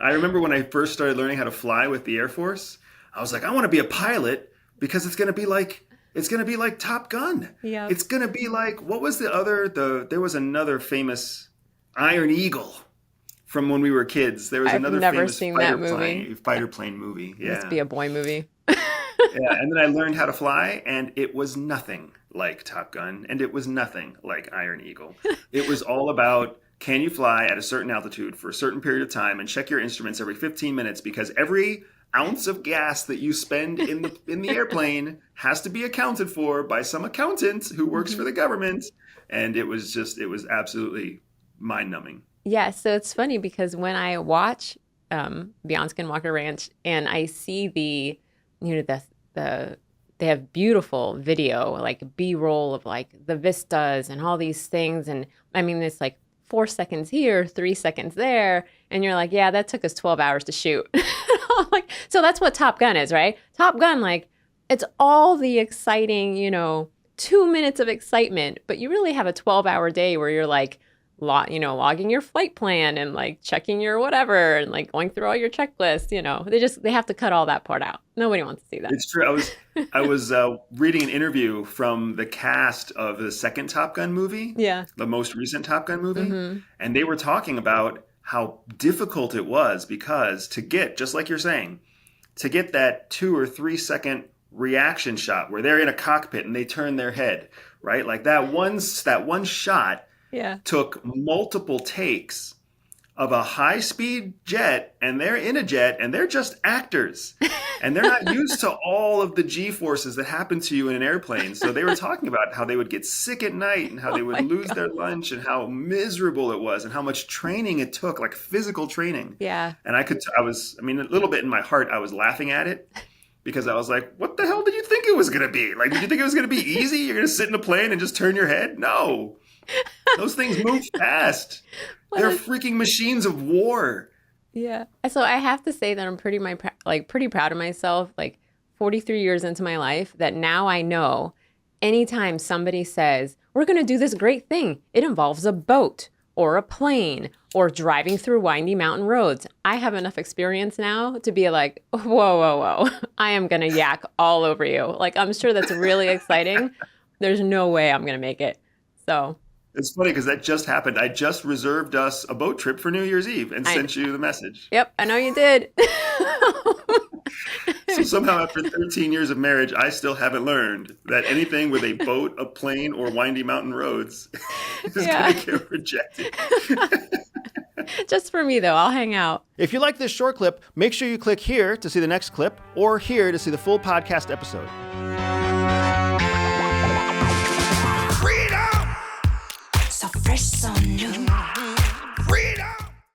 I remember when I first started learning how to fly with the Air Force, I was like, I want to be a pilot because it's going to be like Top Gun. Yeah. It's going to be like, what was there was another famous Iron Eagle from when we were kids. There was I've another never famous seen that fighter plane movie. Yeah. Must be a boy movie. Yeah, and then I learned how to fly, and it was nothing like Top Gun, and it was nothing like Iron Eagle. It was all about, can you fly at a certain altitude for a certain period of time and check your instruments every 15 minutes, because every ounce of gas that you spend in the airplane has to be accounted for by some accountant who works for the government. And it was absolutely mind-numbing. Yeah, so it's funny because when I watch Beyond Skinwalker Ranch and I see the they have beautiful video, like B-roll of like the vistas and all these things. And I mean, it's like 4 seconds here, 3 seconds there. And you're like, yeah, that took us 12 hours to shoot. Like, so that's what Top Gun is, right? Top Gun, like, it's all the exciting, 2 minutes of excitement, but you really have a 12-hour day where you're like, logging your flight plan and like checking your whatever and like going through all your checklists. They have to cut all that part out. Nobody wants to see that. It's true. I was reading an interview from the cast of the second Top Gun movie. Yeah. The most recent Top Gun movie. Mm-hmm. And they were talking about how difficult it was because to get, just like you're saying, to get that 2 or 3 second reaction shot where they're in a cockpit and they turn their head, right? Like that one shot took multiple takes of a high-speed jet, and they're in a jet, and they're just actors. And they're not used to all of the G-forces that happen to you in an airplane. So they were talking about how they would get sick at night and how they would lose their lunch and how miserable it was and how much training it took, like physical training. Yeah. And a little bit in my heart, I was laughing at it. Because I was like, what the hell did you think it was going to be? Like, did you think it was going to be easy? You're going to sit in a plane and just turn your head? No. Those things move fast. They're freaking machines of war. Yeah. So I have to say that I'm pretty proud of myself, like 43 years into my life, that now I know anytime somebody says, we're going to do this great thing, it involves a boat or a plane or driving through windy mountain roads. I have enough experience now to be like, whoa. I am going to yak all over you. Like, I'm sure that's really exciting. There's no way I'm going to make it. So it's funny because that just happened. I just reserved us a boat trip for New Year's Eve and sent you the message. Yep, I know you did. So somehow after 13 years of marriage, I still haven't learned that anything with a boat, a plane, or windy mountain roads is going to get rejected. Just for me, though. I'll hang out. If you like this short clip, make sure you click here to see the next clip or here to see the full podcast episode. Freedom! So fresh, so new. Freedom!